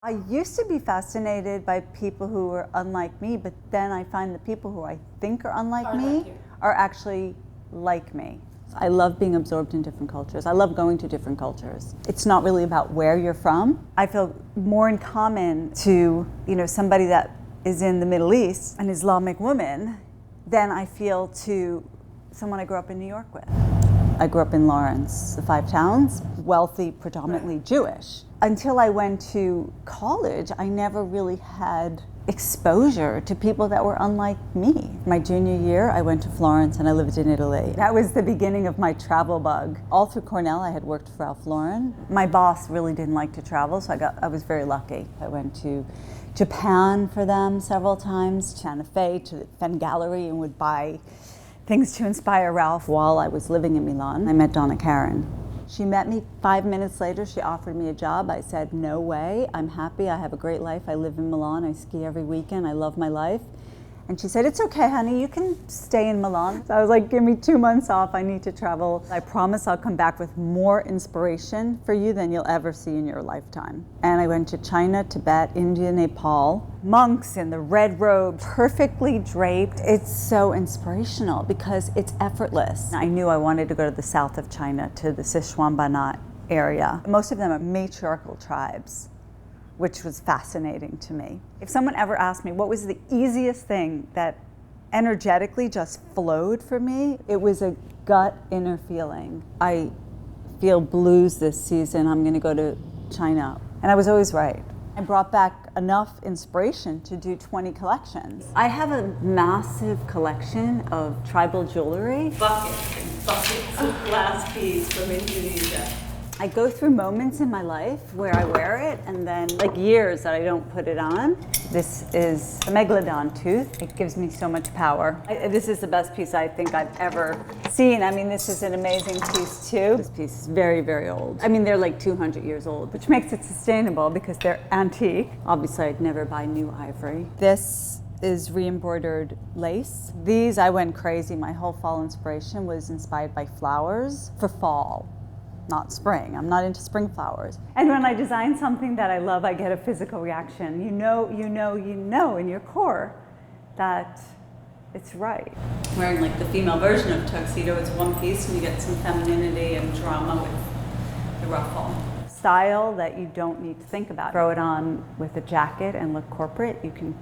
I used to be fascinated by people who were unlike me, but then I find the people who I think are unlike me are actually like me. I love being absorbed in different cultures. I love going to different cultures. It's not really about where you're from. I feel more in common to, somebody that is in the Middle East, an Islamic woman, than I feel to someone I grew up in New York with. I grew up in Lawrence, the Five Towns, wealthy, predominantly Jewish. Until I went to college, I never really had exposure to people that were unlike me. My junior year, I went to Florence and I lived in Italy. That was the beginning of my travel bug. All through Cornell, I had worked for Ralph Lauren. My boss really didn't like to travel, so I was very lucky. I went to Japan for them several times, Santa Fe, to the Fen Gallery, and would buy things to inspire Ralph. While I was living in Milan, I met Donna Karan. She met me 5 minutes later. She offered me a job. I said, no way. I'm happy. I have a great life. I live in Milan. I ski every weekend. I love my life. And she said, it's okay, honey. You can stay in Milan. So I was like, give me 2 months off. I need to travel. I promise I'll come back with more inspiration for you than you'll ever see in your lifetime. And I went to China, Tibet, India, Nepal. Monks in the red robe, perfectly draped. It's so inspirational because it's effortless. I knew I wanted to go to the south of China, to the Sichuan Banat area. Most of them are matriarchal tribes, which was fascinating to me. If someone ever asked me what was the easiest thing that energetically just flowed for me, it was a gut inner feeling. I feel blues this season. I'm gonna go to China. And I was always right. I brought back enough inspiration to do 20 collections. I have a massive collection of tribal jewelry. Buckets and buckets of glass beads from Indonesia. I go through moments in my life where I wear it and then years that I don't put it on. This is a megalodon tooth. It gives me so much power. This is the best piece I think I've ever seen. I mean, this is an amazing piece too. This piece is very, very old. I mean, they're like 200 years old, which makes it sustainable because they're antique. Obviously, I'd never buy new ivory. This is re-embroidered lace. These, I went crazy. My whole fall inspiration was inspired by flowers for fall. Not spring. I'm not into spring flowers. And when I design something that I love, I get a physical reaction. You know in your core that it's right. Wearing the female version of tuxedo, it's one piece and you get some femininity and drama with the ruffle. Style that you don't need to think about. Throw it on with a jacket and look corporate. You can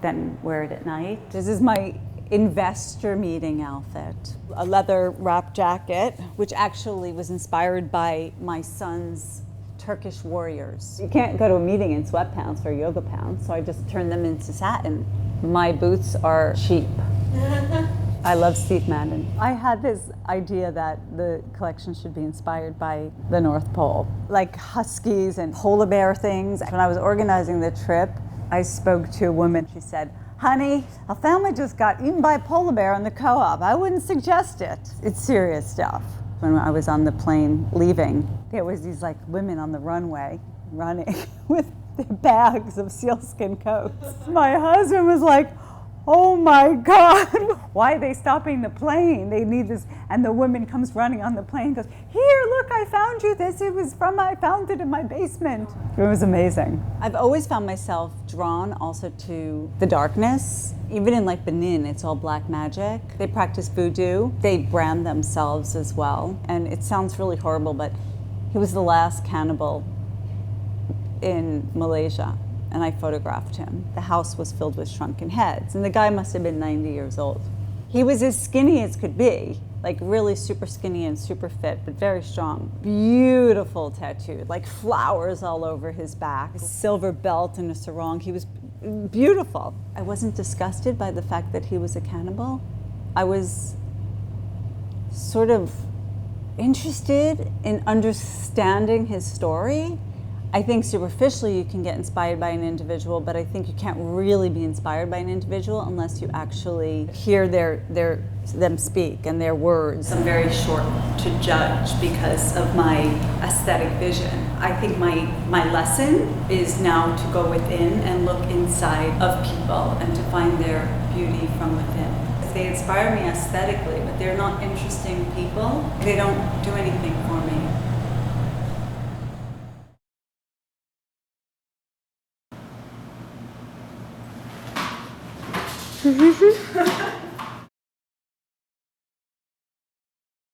then wear it at night. This is my investor meeting outfit. A leather wrap jacket, which actually was inspired by my son's Turkish warriors. You can't go to a meeting in sweatpants or yoga pants, so I just turned them into satin. My boots are sheep. I love Steve Madden. I had this idea that the collection should be inspired by the North Pole, like huskies and polar bear things. When I was organizing the trip, I spoke to a woman. She said, honey, a family just got eaten by a polar bear on the co-op. I wouldn't suggest it. It's serious stuff. When I was on the plane leaving, there was these women on the runway running with their bags of sealskin coats. My husband was like, oh my God, why are they stopping the plane? They need this. And the woman comes running on the plane and goes, here, look, I found you this. I found it in my basement. It was amazing. I've always found myself drawn also to the darkness. Even in Benin, it's all black magic. They practice voodoo. They brand themselves as well. And it sounds really horrible, but he was the last cannibal in Malaysia. And I photographed him. The house was filled with shrunken heads, and the guy must have been 90 years old. He was as skinny as could be, really super skinny and super fit, but very strong. Beautiful tattoo, flowers all over his back, a silver belt and a sarong. He was beautiful. I wasn't disgusted by the fact that he was a cannibal. I was sort of interested in understanding his story. I think superficially you can get inspired by an individual, but I think you can't really be inspired by an individual unless you actually hear them speak and their words. I'm very short to judge because of my aesthetic vision. I think my lesson is now to go within and look inside of people and to find their beauty from within. They inspire me aesthetically, but they're not interesting people. They don't do anything for me. Mm-hmm.